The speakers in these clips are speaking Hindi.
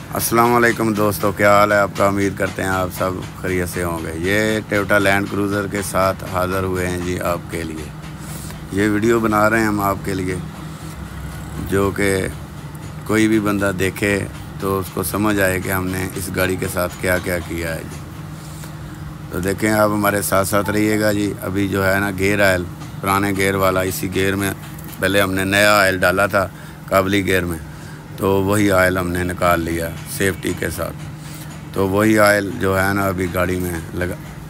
अस्सलाम वालेकुम दोस्तों, क्या हाल है आपका। उम्मीद करते हैं आप सब खैरियत से होंगे। ये टोयोटा लैंड क्रूज़र के साथ हाज़िर हुए हैं जी आपके लिए। ये वीडियो बना रहे हैं हम आपके लिए, जो कि कोई भी बंदा देखे तो उसको समझ आए कि हमने इस गाड़ी के साथ क्या क्या किया है जी। तो देखें, आप हमारे साथ साथ रहिएगा जी। अभी जो है ना, गेयर आयल पुराने गेयर वाला, इसी गेयर में पहले हमने नया आयल डाला था काबली गेयर में, तो वही आयल हमने निकाल लिया सेफ्टी के साथ। तो वही आयल जो है ना अभी गाड़ी में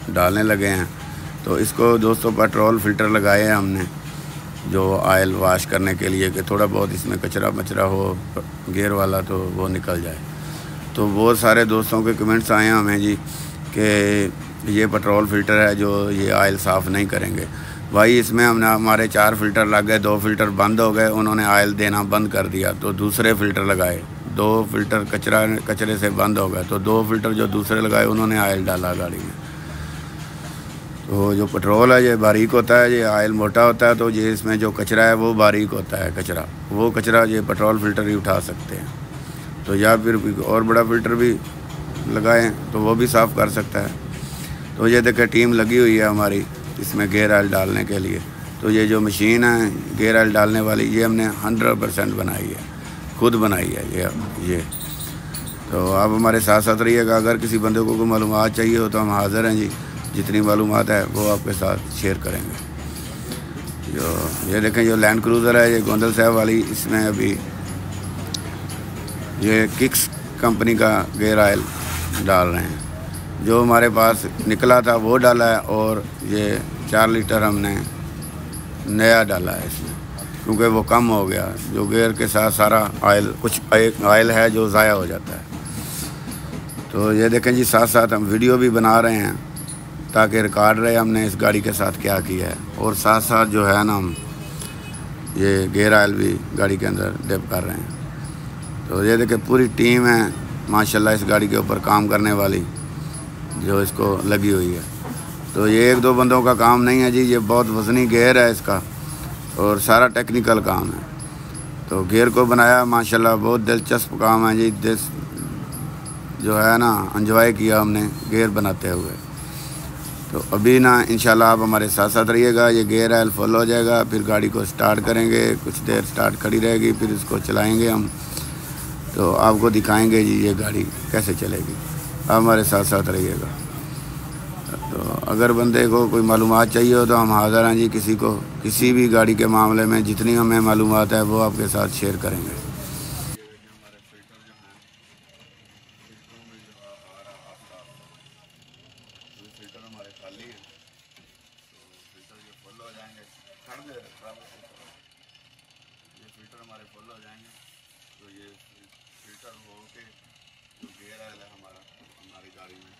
डालने लगे हैं। तो इसको दोस्तों पेट्रोल फ़िल्टर लगाए हैं हमने, जो आयल वाश करने के लिए, कि थोड़ा बहुत इसमें कचरा मचरा हो गेयर वाला तो वो निकल जाए। तो बहुत सारे दोस्तों के कमेंट्स आए हैं हमें जी कि ये पेट्रोल फ़िल्टर है जो ये आयल साफ़ नहीं करेंगे। भाई, इसमें हमने हमारे 4 फ़िल्टर लग गए, 2 फ़िल्टर बंद हो गए, उन्होंने आयल देना बंद कर दिया, तो दूसरे फ़िल्टर लगाए। 2 फ़िल्टर कचरे से बंद हो गए, तो 2 फ़िल्टर जो दूसरे लगाए उन्होंने आयल डाला गाड़ी में। तो जो पेट्रोल है ये बारीक होता है, ये आयल मोटा होता है, तो ये इसमें जो कचरा है वो बारीक होता है कचरा। वो कचरा ये पेट्रोल फ़िल्टर ही उठा सकते हैं। तो या फिर और बड़ा फ़िल्टर भी लगाएं तो वो भी साफ़ कर सकता है। तो ये देखिए, टीम लगी हुई है हमारी इसमें गेयर ऑयल डालने के लिए। तो ये जो मशीन है गेयर ऑयल डालने वाली, ये हमने 100% बनाई है, खुद बनाई है ये। तो आप हमारे साथ साथ रहिएगा। अगर किसी बंदे को कोई मालूमात चाहिए हो तो हम हाज़िर हैं जी। जितनी मालूमात है वो आपके साथ शेयर करेंगे। जो ये देखें, जो लैंड क्रूज़र है ये गोंदल साहब वाली, इसमें अभी ये किक्स कंपनी का गेयर ऑयल डाल रहे हैं। जो हमारे पास निकला था वो डाला है, और ये 4 लीटर हमने नया डाला है इसमें, क्योंकि वो कम हो गया। जो गेयर के साथ सारा ऑयल, कुछ ऑयल है जो ज़ाया हो जाता है। तो ये देखें जी, साथ साथ हम वीडियो भी बना रहे हैं ताकि रिकॉर्ड रहे हमने इस गाड़ी के साथ क्या किया है। और साथ साथ जो है ना, हम ये गेयर ऑयल भी गाड़ी के अंदर डिप कर रहे हैं। तो ये देखें, पूरी टीम है माशाल्लाह इस गाड़ी के ऊपर काम करने वाली, जो इसको लगी हुई है। तो ये 1-2 बंदों का काम नहीं है जी, ये बहुत वज़नी गेयर है इसका, और सारा टेक्निकल काम है। तो गेयर को बनाया माशाल्लाह, बहुत दिलचस्प काम है जी। जो है ना, एंजॉय किया हमने गेयर बनाते हुए। तो अभी ना इंशाल्लाह आप हमारे साथ साथ रहिएगा। ये गेयर ऑयल फुल हो जाएगा, फिर गाड़ी को स्टार्ट करेंगे, कुछ देर स्टार्ट खड़ी रहेगी, फिर इसको चलाएँगे हम। तो आपको दिखाएँगे जी ये गाड़ी कैसे चलेगी। आप हमारे साथ साथ रहिएगा। तो अगर बंदे को कोई मालूमात चाहिए हो तो हम हाज़िर हैं जी। किसी भी गाड़ी के मामले में जितनी हमें मालूमात है वो आपके साथ शेयर करेंगे। तो ये फ़िल्टर हो के जो गेयर ऑयल है हमारी गाड़ी में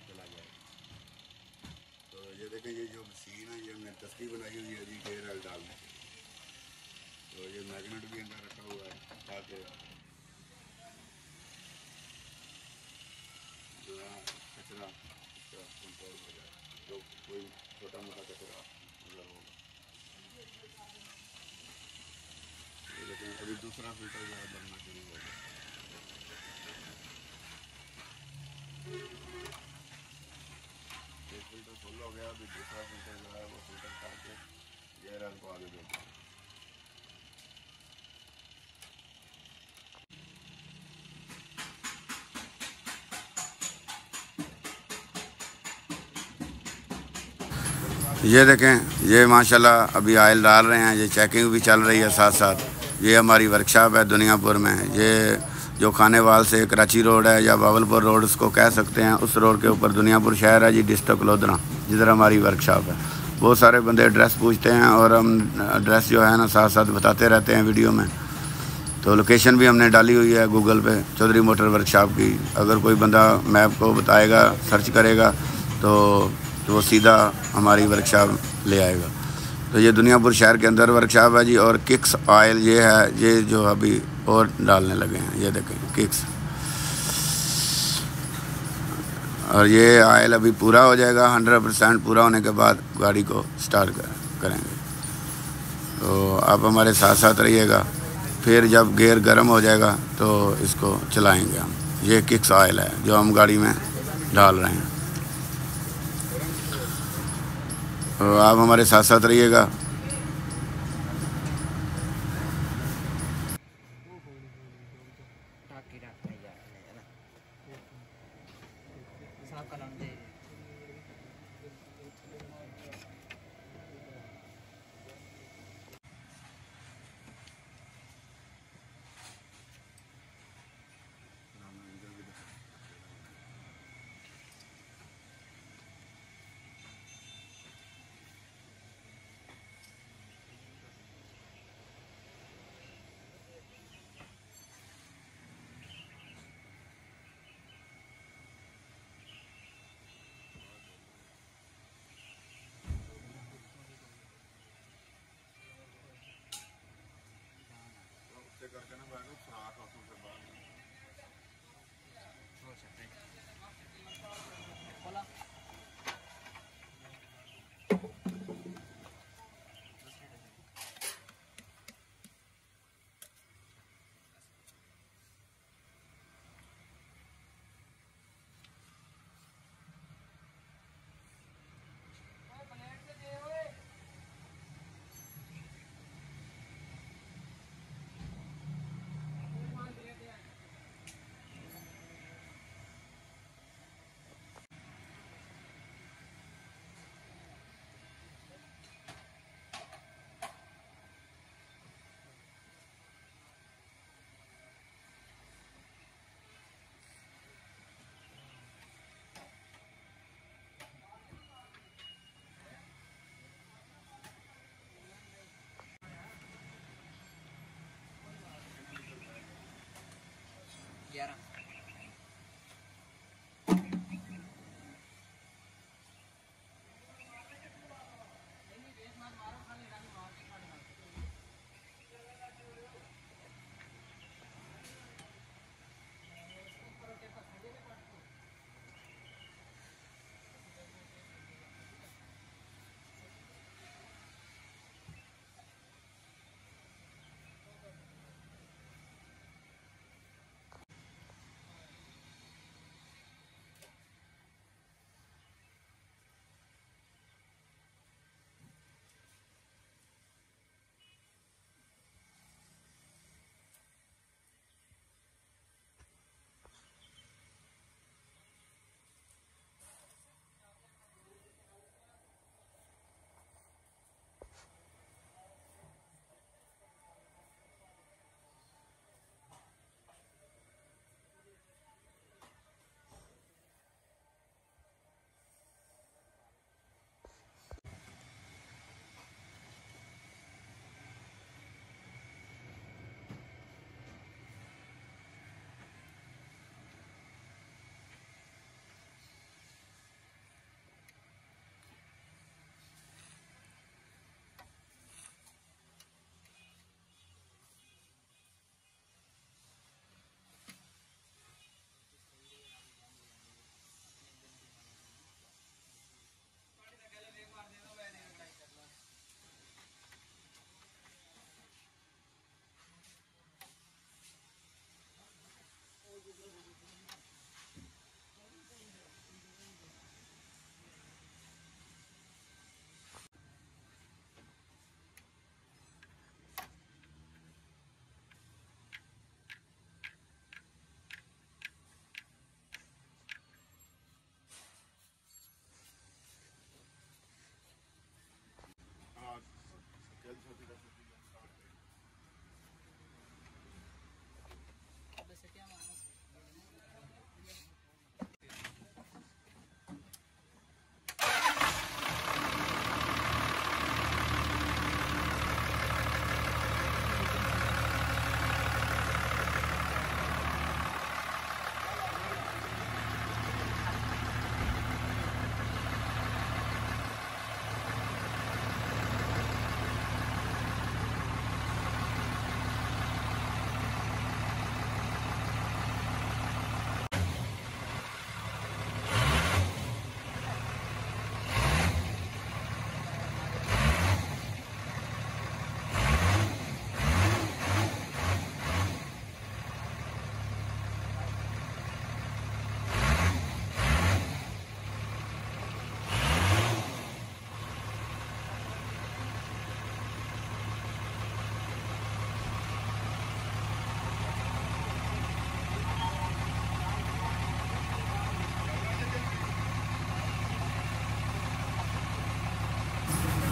चला जाएगा। तो ये देखें, ये जो मशीन है ये हमने तस्ती बनाई हुई है जी गेयर ऑयल डालने की। तो ये मैग्नेट भी अंदर रखा हुआ है ताकि जो है कचरा इसका कंट्रोल हो जाए, तो कोई छोटा मोटा कचरा अगर होगा। लेकिन अभी दूसरा फ़िल्टर जो है बनना शुरू हो गया। एक फ़िल्टर फुल हो गया, अभी दूसरा फ़िल्टर जो है वो फ़िल्टर करके गेयर ऑयल को आगे देते हैं। ये देखें, ये माशाल्लाह अभी ऑयल डाल रहे हैं, ये चेकिंग भी चल रही है साथ साथ। ये हमारी वर्कशॉप है दुनियापुर में। ये जो खानेवाल से कराची रोड है या बावलपुर रोड उसको कह सकते हैं, उस रोड के ऊपर दुनियापुर शहर है जी, डिस्ट्रिक्ट लोधरा, जिधर हमारी वर्कशॉप है। बहुत सारे बंदे एड्रेस पूछते हैं और हम एड्रेस जो है ना साथ साथ बताते रहते हैं वीडियो में। तो लोकेशन भी हमने डाली हुई है गूगल पे, चौधरी मोटर वर्कशॉप की। अगर कोई बंदा मैप को बताएगा, सर्च करेगा तो वो सीधा हमारी वर्कशॉप ले आएगा। तो ये दुनियापुर शहर के अंदर वर्कशॉप है जी। और किक्स ऑयल ये है, ये जो अभी और डालने लगे हैं, ये देखें किक्स। और ये ऑयल अभी पूरा हो जाएगा, 100% पूरा होने के बाद गाड़ी को स्टार्ट करेंगे। तो आप हमारे साथ साथ रहिएगा। फिर जब गियर गर्म हो जाएगा तो इसको चलाएंगे हम। ये किक्स ऑयल है जो हम गाड़ी में डाल रहे हैं। तो आप हमारे साथ साथ रहिएगा।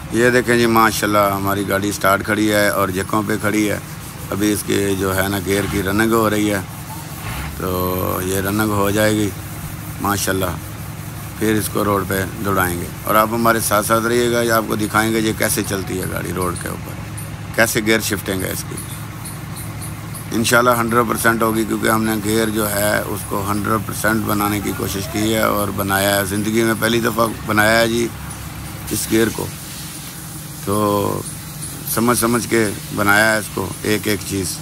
ये देखें जी माशाल्लाह हमारी गाड़ी स्टार्ट खड़ी है और जगहों पे खड़ी है। अभी इसके जो है ना गियर की रनिंग हो रही है, तो ये रनिंग हो जाएगी माशाल्लाह, फिर इसको रोड पे दौड़ाएंगे। और आप हमारे साथ साथ रहिएगा, ये आपको दिखाएंगे ये कैसे चलती है गाड़ी रोड के ऊपर, कैसे गियर शिफ्टिंग है इसकी। इंशाल्लाह 100% होगी, क्योंकि हमने गियर जो है उसको 100% बनाने की कोशिश की है और बनाया है। ज़िंदगी में पहली दफ़ा बनाया है जी इस गियर को, तो समझ के बनाया है इसको, एक एक चीज़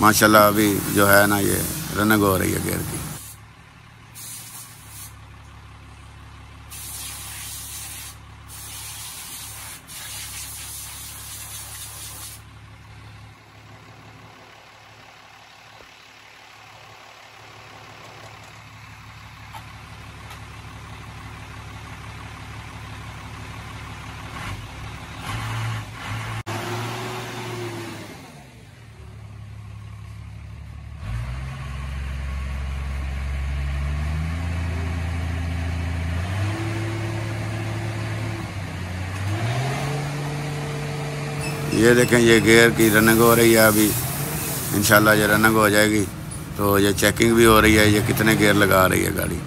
माशाल्लाह। अभी जो है ना ये रनिंग हो रही है गियर की। ये देखें ये गियर की रनिंग हो रही है अभी, इंशाल्लाह ये रनिंग हो जाएगी। तो ये चेकिंग भी हो रही है, ये कितने गियर लगा रही है गाड़ी।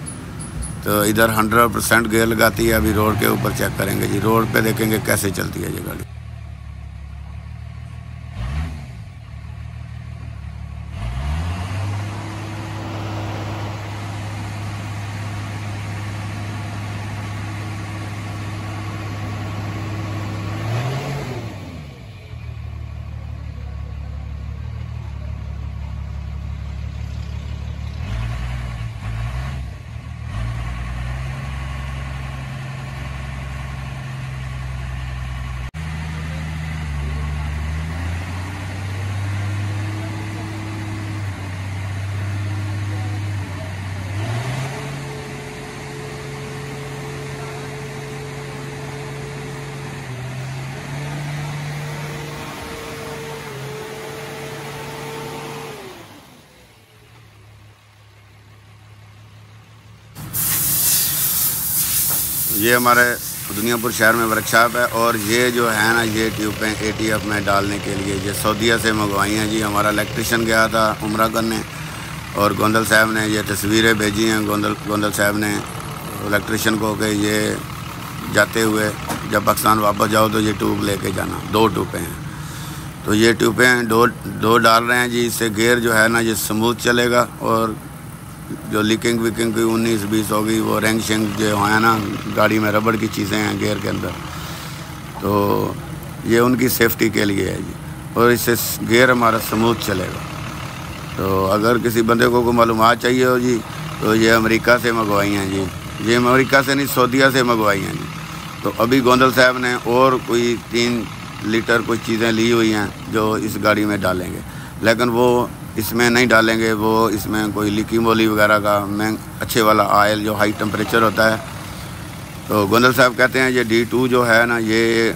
तो इधर 100% गियर लगाती है। अभी रोड के ऊपर चेक करेंगे जी, रोड पे देखेंगे कैसे चलती है ये गाड़ी। ये हमारे दुनियापुर शहर में वर्कशॉप है, और ये जो है ना ये ट्यूबें ATF में डालने के लिए ये सऊदीया से मंगवाई हैं जी। हमारा इलेक्ट्रिशियन गया था उम्रा करने, और गोंदल साहब ने ये तस्वीरें भेजी हैं गोंदल साहब ने इलेक्ट्रिशियन को कि ये जाते हुए जब पाकिस्तान वापस जाओ तो ये ट्यूब लेके जाना। 2 ट्यूबें हैं, तो ये ट्यूबें दो डाल रहे हैं जी। इससे गियर जो है ना ये स्मूथ चलेगा, और जो लीकिंग विकिंग की 19-20 होगी, वो रेंग शेंग जो है ना गाड़ी में रबड़ की चीज़ें हैं गियर के अंदर, तो ये उनकी सेफ्टी के लिए है जी। और इससे गियर हमारा स्मूथ चलेगा। तो अगर किसी बंदे को मालूमात चाहिए हो जी, तो ये अमेरिका से मंगवाई हैं जी। ये अमेरिका से नहीं, सऊदीया से मंगवाई हैं जी। तो अभी गोंदल साहब ने और कोई 3 लीटर कुछ चीज़ें ली हुई हैं जो इस गाड़ी में डालेंगे, लेकिन वो इसमें नहीं डालेंगे। वो इसमें कोई लीकी मोली वगैरह का अच्छे वाला ऑयल जो हाई टेम्परेचर होता है। तो गोंदल साहब कहते हैं ये D2 जो है ना ये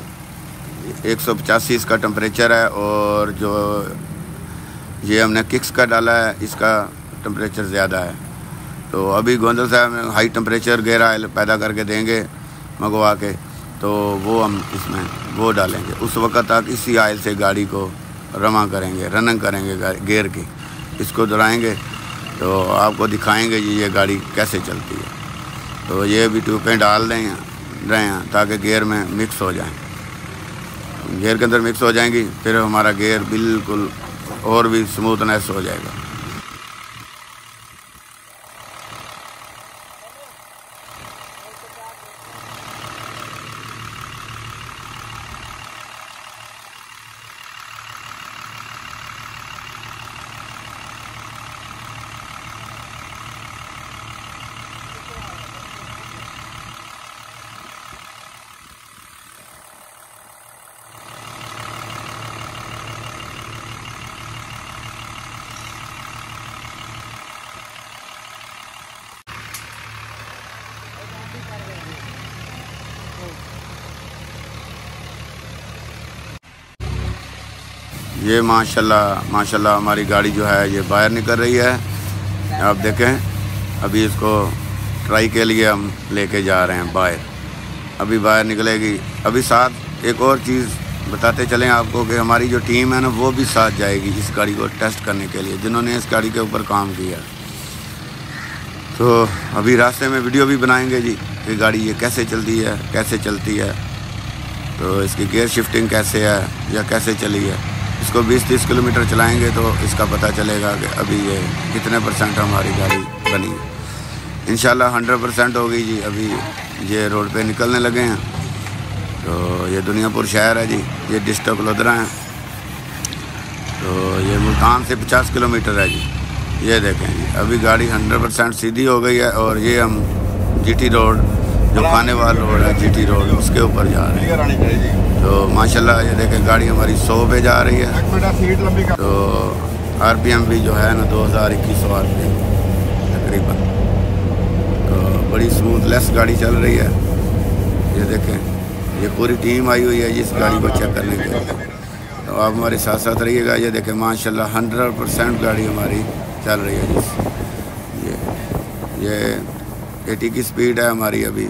185 इसका टेम्परेचर है, और जो ये हमने किक्स का डाला है इसका टेम्परेचर ज़्यादा है। तो अभी गोंदल साहब हाई टेम्परेचर गियर ऑयल पैदा करके देंगे मंगवा के, तो वो हम इसमें वो डालेंगे। उस वक़्त तक इसी ऑयल से गाड़ी को रवा करेंगे, रनिंग करेंगे गियर की, इसको दौड़ाएंगे, तो आपको दिखाएंगे जी ये गाड़ी कैसे चलती है। तो ये भी ट्यूबें डाल रहे हैं ताकि गियर में मिक्स हो जाएं, गियर के अंदर मिक्स हो जाएंगी, फिर हमारा गियर बिल्कुल और भी स्मूथनेस हो जाएगा। ये माशाल्लाह हमारी गाड़ी जो है ये बाहर निकल रही है। आप देखें, अभी इसको ट्राई के लिए हम लेके जा रहे हैं बाहर। अभी बाहर निकलेगी, अभी 7 एक और चीज़ बताते चलें आपको कि हमारी जो टीम है ना वो भी साथ जाएगी इस गाड़ी को टेस्ट करने के लिए, जिन्होंने इस गाड़ी के ऊपर काम किया। तो अभी रास्ते में वीडियो भी बनाएंगे जी कि गाड़ी ये कैसे चलती है, कैसे चलती है, तो इसकी गियर शिफ्टिंग कैसे है या कैसे चली है। इसको 20-30 किलोमीटर चलाएंगे तो इसका पता चलेगा कि अभी ये कितने % हमारी गाड़ी बनी है। इंशाल्लाह 100% होगी जी। अभी ये रोड पे निकलने लगे हैं। तो ये दुनियापुर शहर है जी, ये डिस्ट्रिक्ट लोधरा है। तो ये मुल्तान से 50 किलोमीटर है जी। ये देखें जी, अभी गाड़ी 100% सीधी हो गई है और ये हम GT रोड, जो खानेवाल रोड है GT रोड, उसके ऊपर जा रहे हैं। तो माशाल्लाह ये देखें गाड़ी हमारी 100 पे जा रही है। तो RPM भी जो है ना 2100 RPM तकरीबन। तो बड़ी स्मूथ लेस गाड़ी चल रही है। ये देखें, ये पूरी टीम आई हुई है जिस गाड़ी को चेक करने के लिए। तो आप हमारे साथ साथ रहिएगा। ये देखें माशाल्लाह 100% गाड़ी हमारी चल रही है जिस ये 80 की स्पीड है हमारी अभी।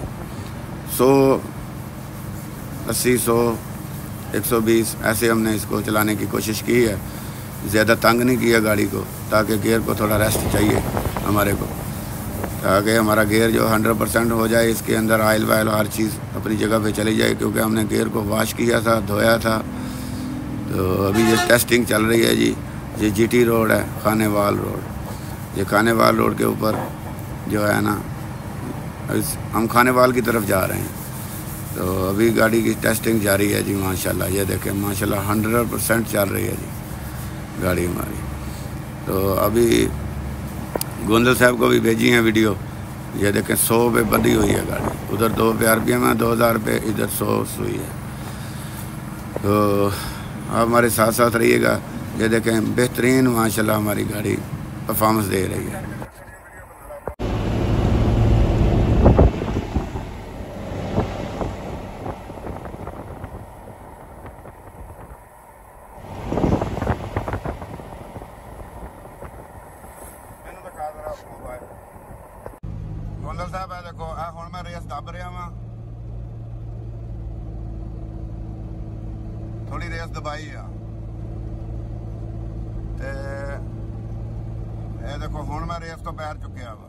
100, 80, 100, 120 ऐसे हमने इसको चलाने की कोशिश की है। ज़्यादा तंग नहीं किया गाड़ी को, ताकि गियर को थोड़ा रेस्ट चाहिए हमारे को, ताकि हमारा गियर जो 100% हो जाए। इसके अंदर आयल वायल हर चीज़ अपनी जगह पे चली जाए, क्योंकि हमने गियर को वॉश किया था, धोया था। तो अभी ये टेस्टिंग चल रही है जी। ये GT रोड है, खानेवाल रोड। ये खानेवाल रोड के ऊपर जो है ना, हम खानेवाल की तरफ जा रहे हैं। तो अभी गाड़ी की टेस्टिंग जारी है जी माशाल्लाह। ये देखें माशाल्लाह 100% चल रही है जी गाड़ी हमारी। तो अभी गोंदल साहब को भी भेजी है वीडियो। ये देखें 100 पे बंधी हुई है गाड़ी, उधर 2 पे RPM है, 2000 पे, इधर 100 हुई है। तो आप हमारे साथ साथ रहिएगा। ये देखें बेहतरीन माशाल्लाह हमारी गाड़ी परफॉर्मेंस दे रही है। गोंदल साहब है देखो, हुण मैं रेस दब रहा वा, थोड़ी रेस दबाई आ। ये देखो हुण मैं रेस तो पैर चुकिया वा।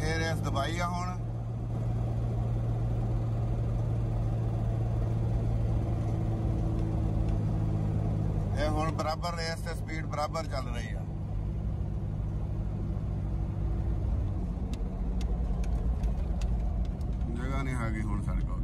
ये रेस दबाई आ हुण। ये हुण बराबर रेस से स्पीड बराबर चल रही है। जगह नहीं हैगी हुण साडे कोल।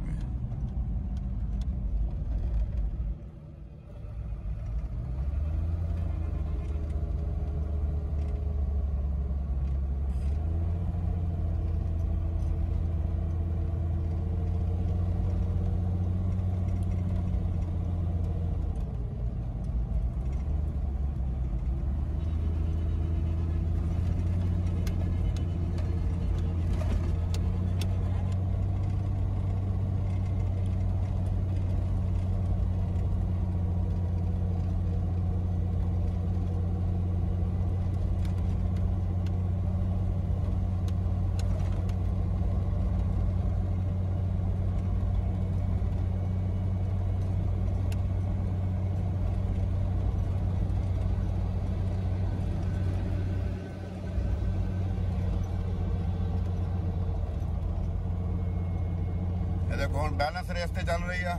देखो हुण बैलेंस रेस ते चल रही है।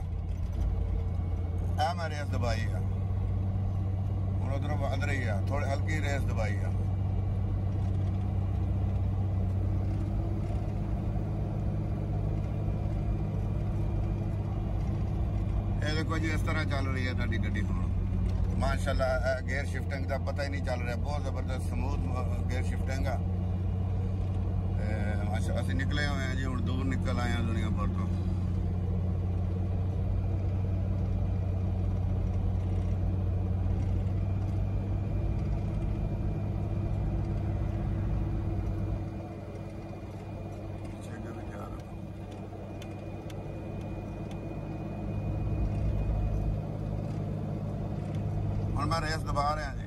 मैं रेस दबाई है, हुण उधरों अंदर ही है, थोड़ी हल्की रेस दबाई है। ये देखो जी इस तरह चल रही है साडी गड्डी हुण माशाल्लाह। गियर शिफ्टिंग का पता ही नहीं चल रहा, बहुत जबरदस्त स्मूथ गियर शिफ्टिंग है। माशाल्लाह असीं निकले हुए हैं जी, हुण दूर निकल आए हैं दुनियापुर तो। मैं रेस दबा रहा जी।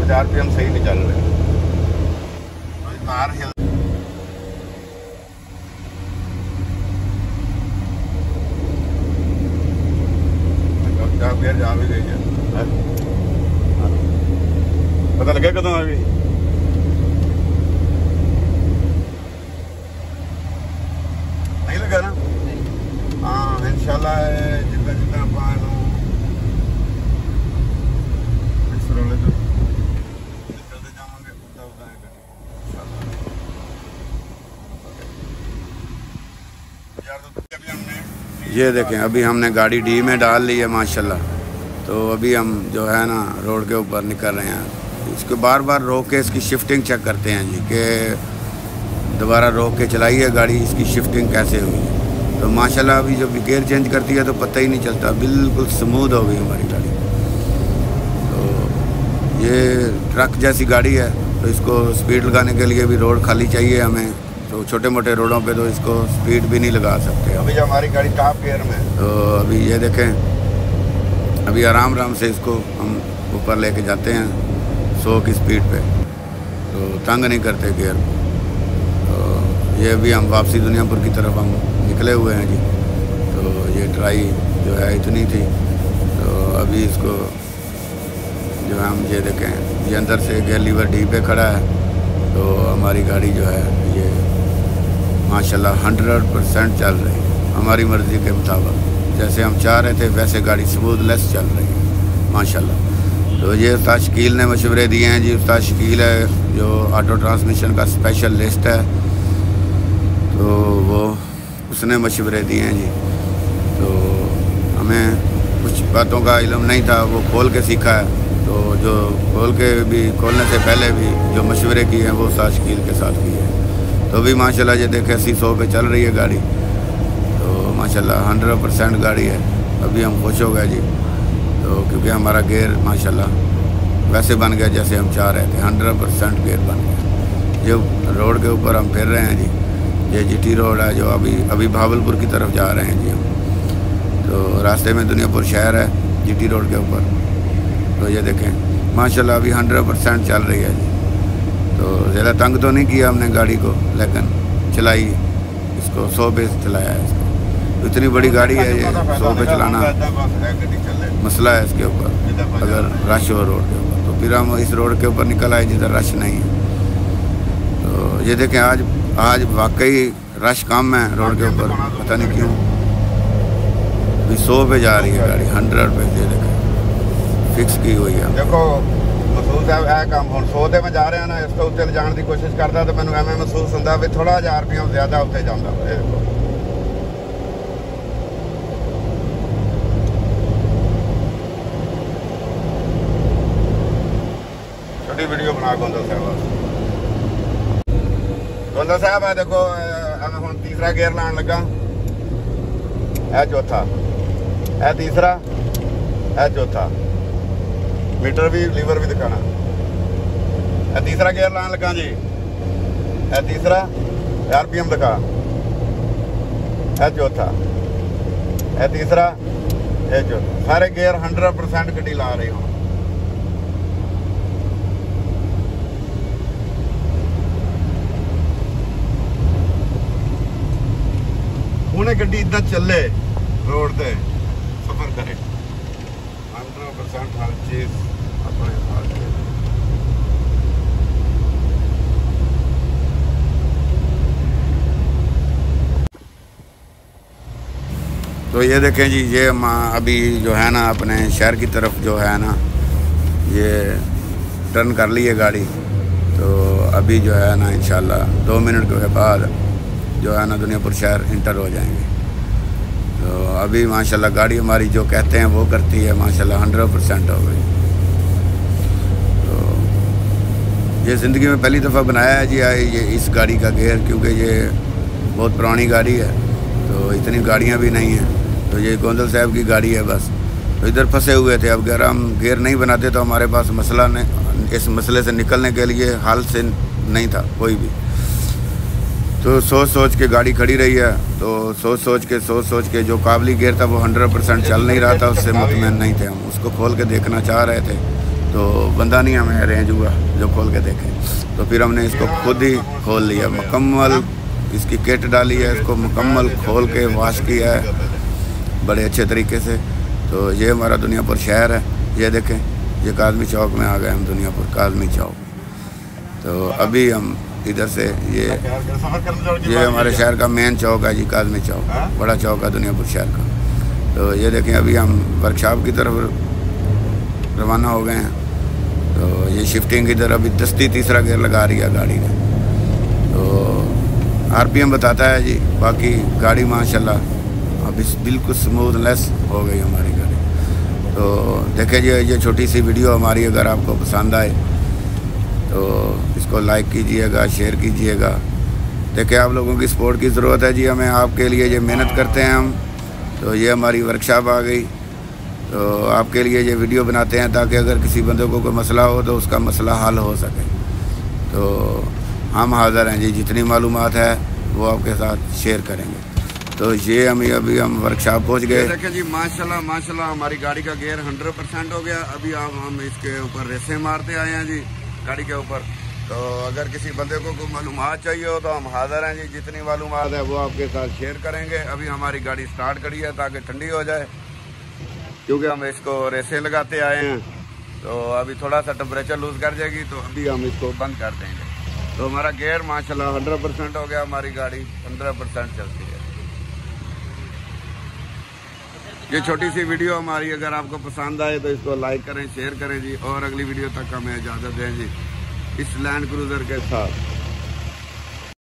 कुछ RPM सही नहीं चल रहे। कार हिल जा भी गई है, पता लगे कदों आ गई। नहीं लगा ना? हाँ इंशाल्लाह जितना जितना आप इस रोले तो चलते जाएंगे उतना उतना ये देखें अभी हमने गाड़ी डी में डाल ली है माशाल्लाह। तो अभी हम जो है ना रोड के ऊपर निकल रहे हैं। इसको बार बार रोक के इसकी शिफ्टिंग चेक करते हैं जी कि दोबारा रोक के चलाइए गाड़ी, इसकी शिफ्टिंग कैसे हुई है। तो माशाल्लाह अभी जब गियर चेंज करती है तो पता ही नहीं चलता, बिल्कुल स्मूथ हो गई हमारी गाड़ी। तो ये ट्रक जैसी गाड़ी है, तो इसको स्पीड लगाने के लिए भी रोड खाली चाहिए हमें। तो छोटे मोटे रोडों पे तो इसको स्पीड भी नहीं लगा सकते। अभी हमारी गाड़ी टॉप गियर में, तो अभी ये देखें अभी आराम से इसको हम ऊपर लेके जाते हैं 100 की स्पीड पे, तो तंग नहीं करते गियर। तो ये अभी हम वापसी दुनियापुर की तरफ हम निकले हुए हैं जी। तो ये ट्राई जो है इतनी थी, तो अभी इसको जो है हम ये देखें ये अंदर से गियर लीवर डी पे खड़ा है। तो हमारी गाड़ी जो है ये माशाल्लाह 100% चल रही है हमारी मर्ज़ी के मुताबिक। जैसे हम चाह रहे थे वैसे गाड़ी स्मूथलेस चल रही है माशाल्लाह। तो ये उस्ताद शकील ने मशवरे दिए हैं जी। उस्ताद शकील है जो ऑटो ट्रांसमिशन का स्पेशलिस्ट है, तो वो उसने मशवरे दिए हैं जी। तो हमें कुछ बातों का इल्म नहीं था, वो खोल के सीखा है। तो जो खोलने से पहले भी जो मशवरे किए हैं वो उस्ताद शकील के साथ किए हैं। तो भी माशाल्लाह ये देखें 80-100 पे चल रही है गाड़ी। तो माशाल्लाह 100% गाड़ी है। अभी हम खुश हो गए जी, तो क्योंकि हमारा गियर माशाल्लाह वैसे बन गया जैसे हम चाह रहे थे, 100% गियर बन गया। जो रोड के ऊपर हम फिर रहे हैं जी, ये GT रोड है जो अभी भावलपुर की तरफ जा रहे हैं जी हम। तो रास्ते में दुनियापुर शहर है GT रोड के ऊपर। तो ये देखें माशाल्लाह अभी 100% चल रही है जी। तो ज़्यादा तंग तो नहीं किया हमने गाड़ी को, लेकिन चलाई इसको 100 पे चलाया है इसको। तो इतनी बड़ी गाड़ी है ये, 100 पे चलाना मसला है इसके ऊपर। अगर रश हो रोड के ऊपर, तो फिर हम इस रोड के ऊपर निकल आए जिधर रश नहीं है। तो ये देखें आज वाकई रश कम है रोड के ऊपर, पता नहीं क्यों। अभी 100 पे जा रही है गाड़ी, 100 पे। ये देखें फिक्स की हुई है। देखो महसूस है काम हम 100 ਤੇ मैं जा रहे हैं ना, इस तो उत्ते जाने की कोशिश करता तो मैं एवं महसूस होता भी थोड़ा 1000 रुपया ज़्यादा उत्ते जाता। छोटी वीडियो बना गोंदल साहब है। देखो मैं हम तीसरा गेयर लाने लगा, है चौथा, है तीसरा, है चौथा। मीटर भी लीवर भी दिखाना। है तीसरा गियर लाने लगा जी, है तीसरा। RPM दिखा, है चौथा, है तीसरा, है चौथा। सारे गियर 100% गड्डी ला रही हूँ। उन्हें गड्डी इदा चले रोड पे सफर करे 100% हर चीज अपने हाथ में। तो ये देखें जी, ये अभी जो है ना अपने शहर की तरफ जो है ना ये टर्न कर ली है गाड़ी। तो अभी जो है ना इंशाल्लाह 2 मिनट के बाद जो है ना दुनियापुर शहर इंटर हो जाएंगे। तो अभी माशाल्लाह गाड़ी हमारी जो कहते हैं वो करती है माशाल्लाह 100% हो गई। तो ये ज़िंदगी में पहली दफ़ा बनाया है जी ये इस गाड़ी का गियर, क्योंकि ये बहुत पुरानी गाड़ी है, तो इतनी गाड़ियाँ भी नहीं हैं। तो ये गोंदल साहब की गाड़ी है बस। तो इधर फंसे हुए थे। अब अगर हम गियर नहीं बनाते तो हमारे पास मसला नहीं, इस मसले से निकलने के लिए हाल से नहीं था कोई भी। तो सोच के गाड़ी खड़ी रही है। तो सोच के जो काबली गियर था वो 100% चल नहीं रहा था, उससे मुतमईन नहीं थे हम। उसको खोल के देखना चाह रहे थे, तो बंदा नहीं हमें अरेंज हुआ जो खोल के देखे, तो फिर हमने इसको खुद ही खोल लिया, मुकम्मल इसकी किट डाली है, इसको मुकम्मल खोल के वॉश किया है बड़े अच्छे तरीके से। तो ये हमारा दुनियापुर शहर है, ये देखें, ये काज़मी चौक में आ गए हम, दुनियापुर काज़मी चौक। तो अभी हम इधर से ये हमारे शहर का मेन चौक है जी, काज़मी चौक, बड़ा चौक है दुनियापुर शहर का। तो ये देखें, अभी हम वर्कशॉप की तरफ रवाना हो गए हैं। तो ये शिफ्टिंग इधर अभी दस्ती तीसरा गियर लगा रही है गाड़ी ने। तो RPM बताता है जी, बाकी गाड़ी माशाल्लाह अभी बिल्कुल स्मूथनेस हो गई हमारी गाड़ी। तो देखें जी, ये छोटी सी वीडियो हमारी अगर आपको पसंद आए तो इसको लाइक कीजिएगा, शेयर कीजिएगा। देखिए, आप लोगों की सपोर्ट की ज़रूरत है जी हमें, आपके लिए ये मेहनत करते हैं हम। तो ये हमारी वर्कशॉप आ गई, तो आपके लिए ये वीडियो बनाते हैं ताकि अगर किसी बंदे को कोई मसला हो तो उसका मसला हल हो सके। तो हम हाज़िर हैं जी, जितनी मालूमात है वो आपके साथ शेयर करेंगे। तो ये अभी हम वर्कशॉप पहुंच गए। देखिए जी, माशाल्लाह माशाल्लाह हमारी गाड़ी का गियर 100% हो गया। अभी हम इसके ऊपर रेसें मारते आए हैं जी गाड़ी के ऊपर। तो अगर किसी बंदे को कोई मालूमात चाहिए हो तो हम हाज़िर हैं जी, जितनी मालूमात है वो आपके साथ शेयर करेंगे। अभी हमारी गाड़ी स्टार्ट करी है ताकि ठंडी हो जाए, क्योंकि हम इसको रेसें लगाते आए हैं। तो अभी थोड़ा सा टेम्परेचर लूज़ कर जाएगी तो अभी हम इसको बंद कर देंगे। तो हमारा गियर माशाल्लाह 100% हो गया, हमारी गाड़ी 100% चलती है। ये छोटी सी वीडियो हमारी अगर आपको पसंद आए तो इसको लाइक करें, शेयर करें जी, और अगली वीडियो तक हमें इजाज़त दें जी इस लैंड क्रूज़र के साथ।